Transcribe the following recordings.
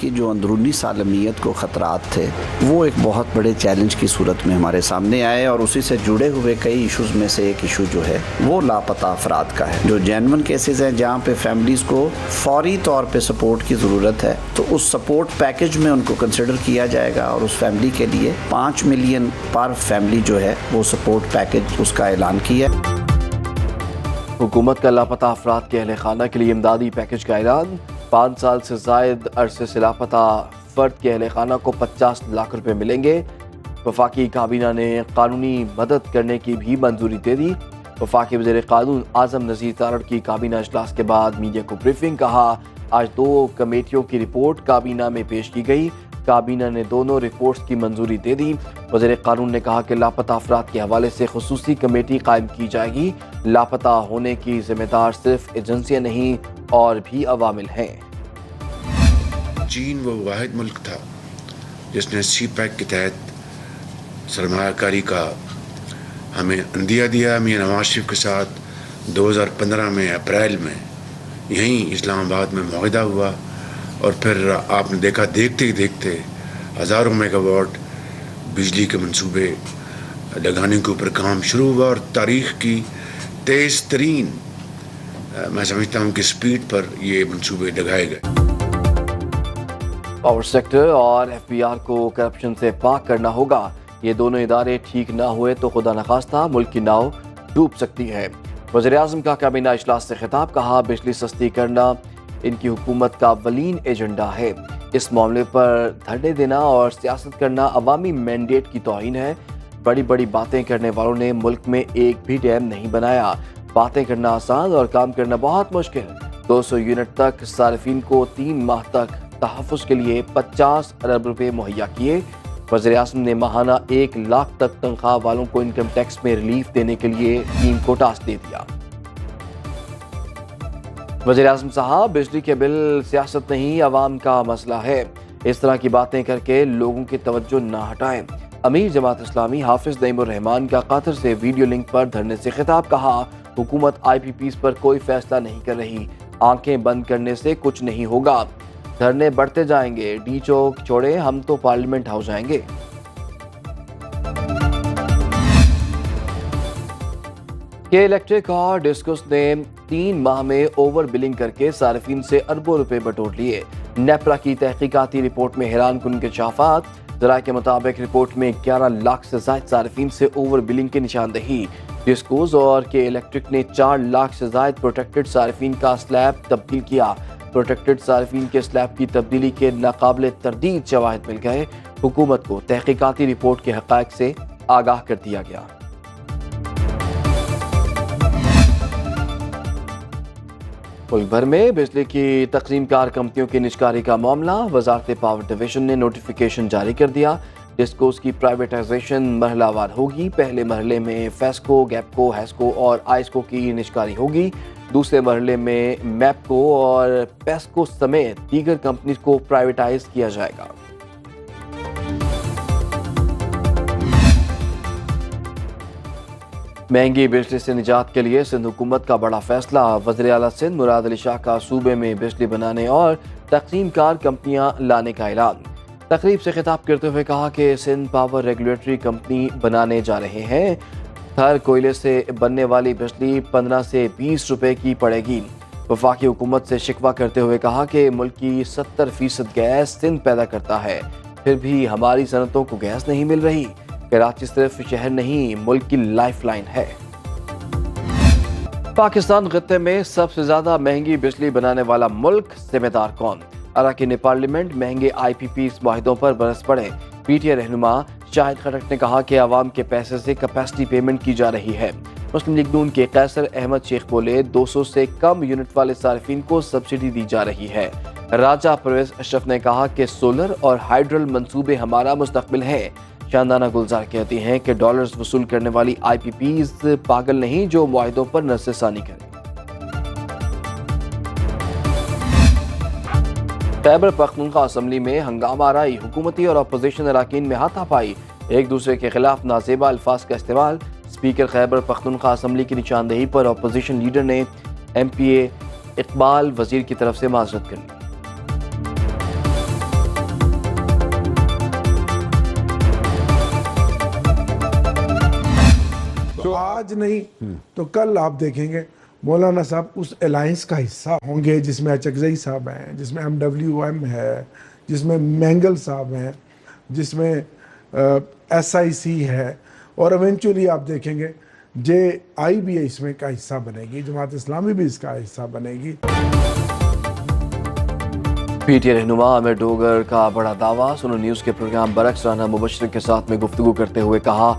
की जो अंदरूनी सालमियत को ख़तरात थे वो एक बहुत बड़े चैलेंज की सूरत में हमारे सामने आए, और उसी से जुड़े हुए कई इशूज़ में से एक इशू जो है वो लापता अफराद का है। जो जेन्युइन केसेस हैं जहाँ पे फैमिलीज़ को फौरी तौर पे सपोर्ट की ज़रूरत है तो उस सपोर्ट पैकेज में उनको कंसिडर किया जाएगा, और उस फैमिली के लिए 5 मिलियन पर फैमिली जो है वो सपोर्ट पैकेज उसका ऐलान किया। हुकूमत का लापता अफराद के अहले खाना के लिए इमदादी पैकेज का ऐलान। 5 साल से जायद अरसे से लापता फर्द के अहले खाना को 50 लाख रुपए मिलेंगे। वफाकी काबीना ने कानूनी मदद करने की भी मंजूरी दे दी। वफाकी वज़ीर कानून आज़म नज़ीर तारड़ की काबीना इजलास के बाद मीडिया को ब्रीफिंग। कहा, आज 2 कमेटियों की रिपोर्ट काबीना में पेश की गई। काबीना ने दोनों रिपोर्ट्स की मंजूरी दे दी। वज़ीर कानून ने कहा कि लापता अफराद के हवाले से खुसूसी कमेटी कायम की जाएगी। लापता होने की जिम्मेदार सिर्फ एजेंसियां नहीं और भी अवामिल हैं। चीन वो वाहिद मुल्क था जिसने CPEC के तहत सरमायाकारी का हमें अंदिया दिया। मियां नवाज शरीफ के साथ 2015 में अप्रैल में यहीं इस्लामाबाद में मुआहदा हुआ, और फिर आपने देखा देखते ही देखते हज़ारों मेगावाट बिजली के मंसूबे लगाने के ऊपर काम शुरू हुआ, और तारीख़ की तेज़ तरीन मैं समझता हूँ कि स्पीड पर ये मंसूबे लगाए गए। पावर सेक्टर और FBR को करप्शन से पाक करना होगा। ये दोनों इदारे ठीक ना हुए तो खुदा नखास्ता मुल्क की नाव डूब सकती है। वज़ीर आज़म का काबीना इजलास से खिताब। कहा, बिजली सस्ती करना इनकी हुकूमत का अव्वलीन एजेंडा है। इस मामले पर धरने देना और सियासत करना अवामी मैंडेट की तौहीन है। बड़ी बड़ी बातें करने वालों ने मुल्क में एक भी डैम नहीं बनाया। बातें करना आसान और काम करना बहुत मुश्किल। 200 यूनिट तक सार्फिन को 3 माह तक तहफ़्फ़ुज़ के लिए 50 अरब रुपए मुहैया किए। वज़ीर आज़म ने माहाना 1 लाख तक तनख्वाह वालों को इनकम टैक्स में रिलीफ देने के लिए टीम को टास्क दे दिया। वज़ीर आज़म साहब, बिजली के बिल सियासत नहीं अवाम का मसला है। इस तरह की बातें करके लोगों की तवज्जो ना हटाएं। अमीर जमात इस्लामी हाफिज नईमुर रहमान का कतर से वीडियो लिंक पर धरने से खिताब। कहा, हुकूमत IPPs पर कोई फैसला नहीं कर रही। आंखें बंद करने से कुछ नहीं होगा। धरने बढ़ते जाएंगे। D चौक छोड़े, हम तो पार्लियामेंट हाउस जाएंगे। के इलेक्ट्रिक और डिस्कस ने 3 माह में ओवर बिलिंग करके सार्फिन से अरबों रुपए बटोर लिए। नेपरा की तहकीकाती रिपोर्ट में हैरान कुन इंकशाफात। जरा के मुताबिक रिपोर्ट में 11 लाख से ज्यादा सार्फिन से ओवर बिलिंग की निशानदही। डिस्कोस और के इलेक्ट्रिक ने 4 लाख से ज्यादा प्रोटेक्टेड सार्फिन का स्लैब तब्दील किया। प्रोटेक्टेड सार्फिन के स्लैब की तब्दीली के नाकाबिले तरदीद शवाहिद मिल गए। हुकूमत को तहकीकाती रिपोर्ट के हक़ाइक़ से आगाह कर दिया गया। मुल्क भर में बिजली की तक़सीम कार कंपनियों की निजकारी का मामला। वज़ारत पावर डिवीजन ने नोटिफिकेशन जारी कर दिया। डिस्कोस की प्राइवेटाइजेशन मरहलावार होगी। पहले मरहले में फेस्को, गैपको, हैस्को और आइस्को की निजकारी होगी। दूसरे मरहले में मैपको और पेस्को समेत दीगर कंपनीज को प्राइवेटाइज किया जाएगा। महंगी बिजली से निजात के लिए सिंध हुकूमत का बड़ा फैसला। वज़ीर आला सिंध मुराद अली शाह का सूबे में बिजली बनाने और तक़सीम कार कंपनियां लाने का ऐलान। तकरीब से खिताब करते हुए कहा कि सिंध पावर रेगुलेटरी कंपनी बनाने जा रहे हैं। थर कोयले से बनने वाली बिजली 15 से 20 रुपए की पड़ेगी। वफाकी हुकूमत से शिकवा करते हुए कहा कि मुल्क की 70% गैस सिंध पैदा करता है, फिर भी हमारी सनतों को गैस नहीं मिल रही। कराची सिर्फ शहर नहीं, मुल्क की लाइफलाइन है। पाकिस्तान खत्ते में सबसे ज्यादा महंगी बिजली बनाने वाला मुल्क, जिम्मेदार कौन? अरकान पार्लियामेंट महंगे IPPs मुआहिदों पर बरस पड़े। PTI रहनुमा शाहिद खटक ने कहा कि आवाम के पैसे से कैपेसिटी पेमेंट की जा रही है। मुस्लिम लीग नून के कैसर अहमद शेख बोले 200 से कम यूनिट वाले सार्फिन को सब्सिडी दी जा रही है। राजा परवेज अशरफ ने कहा कि सोलर और हाइड्रल मंसूबे हमारा मुस्तकबिल है। शानदाना गुलजार कहती हैं कि डॉलर्स वसूल करने वाली IPPs पागल नहीं जो मुआहिदों पर नज़रसानी करें। खैबर पख्तूनख्वा असम्बली में हंगामा आराई, हुकूमती और अपोजिशन अराकीन में हाथापाई, एक दूसरे के खिलाफ नाजेबा अल्फाज का इस्तेमाल। स्पीकर खैबर पख्तूनख्वा असम्बली की निशानदेही पर अपोजिशन लीडर ने MPA इकबाल वजीर की तरफ से माजरत कर ली। तो आज नहीं तो कल आप देखेंगे मौलाना साहब उस अलायंस का हिस्सा होंगे जिसमें अचकजई साहब हैं, जिसमें MWM है, जिसमें मैंगल साहब हैं, जिसमें SIC है, और इवेंचुअली आप देखेंगे JI भी इसमें का हिस्सा बनेगी, जमात इस्लामी भी इसका हिस्सा बनेगी। PTI रहनुमा आमिर डोगर का बड़ा दावा। सुनो न्यूज़ के प्रोग्राम बरक्स राना मुबशर के साथ में गुफ्तगू करते हुए कहा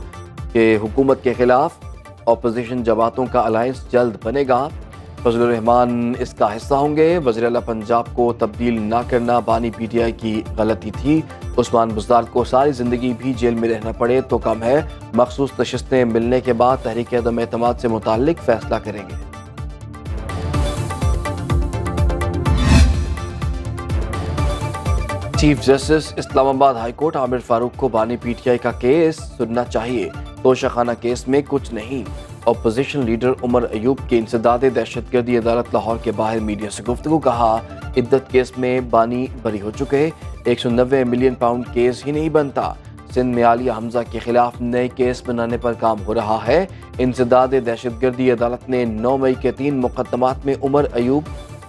कि हुकूमत के खिलाफ अपोजिशन जमातों का अलायंस जल्द बनेगा। फजलुर रहमान इसका हिस्सा होंगे। वज़ीर आला पंजाब को तब्दील ना करना बानी PTI की गलती थी। उस्मान बुज़दार को सारी ज़िंदगी भी जेल में रहना पड़े तो कम है। मखसूस नशिस्तें मिलने के बाद तहरीक अदम एतमाद से मुताल्लिक फैसला करेंगे। Chief justice Islamabad high court Aamir Farooq को बानी PTI का केस सुनना चाहिए। तोशाखाना केस में कुछ नहीं। अपोजिशन लीडर उमर अयूब के इंसदाद दहशतगर्दी अदालत लाहौर के बाहर मीडिया से गुफ्तगू। कहा इद्दत केस में बानी बरी हो चुके। 190 मिलियन पाउंड केस ही नहीं बनता। सिंध में आलिया हमजा के खिलाफ नए केस बनाने पर काम हो रहा है। इंसदाद दहशतगर्दी अदालत ने 9 मई के 3 मुकदमात में उमर अयूब,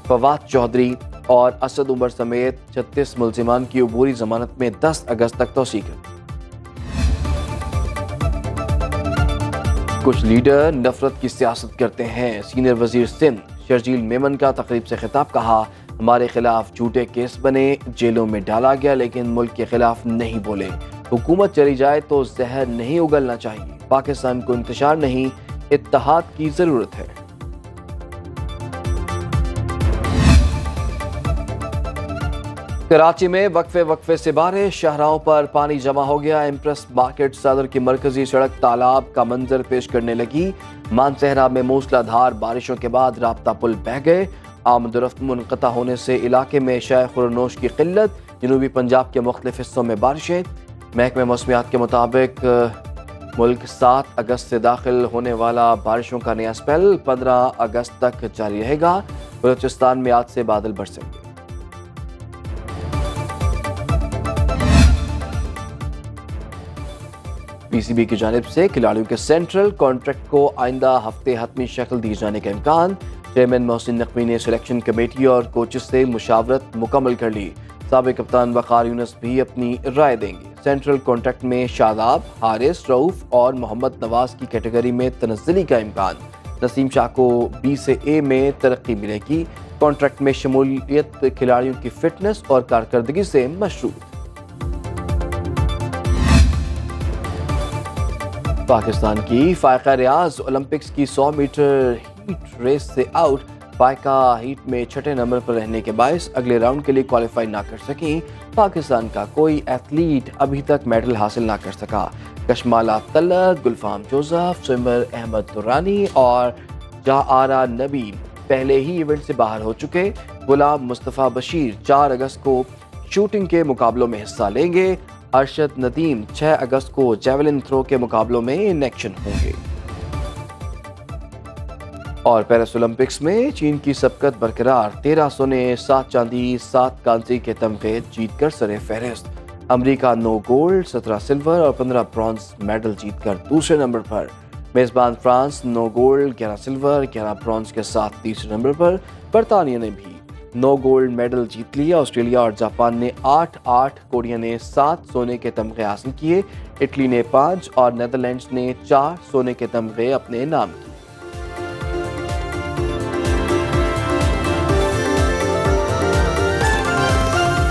फवाद चौधरी और असद उमर समेत 36 मुल्जिमान की अबूरी जमानत में 10 अगस्त तक तौसीक कर। कुछ लीडर नफरत की सियासत करते हैं। सीनियर वजीर सिंध शर्जील मेमन का तकरीब से खिताब। कहा हमारे खिलाफ झूठे केस बने, जेलों में डाला गया, लेकिन मुल्क के खिलाफ नहीं बोले। हुकूमत चली जाए तो जहर नहीं उगलना चाहिए। पाकिस्तान को इंतशार नहीं, इत्तेहाद की जरूरत है। कराची में वक्फे से बारिश, शाहराहों पर पानी जमा हो गया। इम्प्रेस मार्केट सदर की मरकजी सड़क तालाब का मंजर पेश करने लगी। मानसहरा में मूसलाधार बारिशों के बाद राब्ता पुल बह गए। आमदोरफ्त मुनक़ता होने से इलाके में शाय खुरनोश की किल्लत। जनूबी पंजाब के मुख्तलिफ हिस्सों में बारिशें। महकमे मौसमियात के मुताबिक मुल्क 7 अगस्त से दाखिल होने वाला बारिशों का नया स्पेल 15 अगस्त तक जारी रहेगा। बलूचिस्तान में आज से बादल बरसेंगे। PCB की जानिब से खिलाड़ियों के सेंट्रल कॉन्ट्रैक्ट को आइंदा हफ्ते हतमी शक्ल दिए जाने का इम्कान। चेयरमैन मोहसिन नकवी ने सिलेक्शन कमेटी और कोचेस से मुशावरत मुकम्मल कर ली। साबिक कप्तान वक़ार यूनुस भी अपनी राय देंगे। सेंट्रल कॉन्ट्रैक्ट में शादाब, हारिस, रऊफ और मोहम्मद नवाज की कैटेगरी में तनज़्ज़ुली का इम्कान। नसीम शाह को B से A में तरक्की मिलेगी। कॉन्ट्रैक्ट में शमूलियत खिलाड़ियों की फिटनेस और कारकर्दगी से मशरूत। पाकिस्तान की फायका रियाज ओलंपिक्स की 100 मीटर हीट रेस से आउट। फायका हीट में 6ठे नंबर पर रहने के बायस अगले राउंड के लिए क्वालिफाई ना कर सकी। पाकिस्तान का कोई एथलीट अभी तक मेडल हासिल ना कर सका। कशमाला तलत, गुलफाम जोसेफ, स्विमर अहमद दुरानी और जाआरा नबी पहले ही इवेंट से बाहर हो चुके। गुलाम मुस्तफ़ा बशीर 4 अगस्त को शूटिंग के मुकाबलों में हिस्सा लेंगे। अरशद नदीम 6 अगस्त को जेवलिन थ्रो के मुकाबलों में इन एक्शन होंगे। और पेरिस ओलंपिक्स में चीन की सबकत बरकरार। 13 सोने, 7 चांदी, 7 कांसी के तमगे जीतकर सरे फहरिस्त। अमेरिका 9 गोल्ड, 17 सिल्वर और 15 ब्रॉन्ज मेडल जीतकर दूसरे नंबर पर। मेजबान फ्रांस 9 गोल्ड, 11 सिल्वर, 11 ब्रॉन्ज के साथ तीसरे नंबर पर। बरतानिया ने भी 9 गोल्ड मेडल जीत लिया। ऑस्ट्रेलिया और जापान ने 8-8, कोरिया ने 7 सोने के तमगे हासिल किए। इटली ने 5 और नेदरलैंड्स ने 4 सोने के तमगे अपने नाम किए।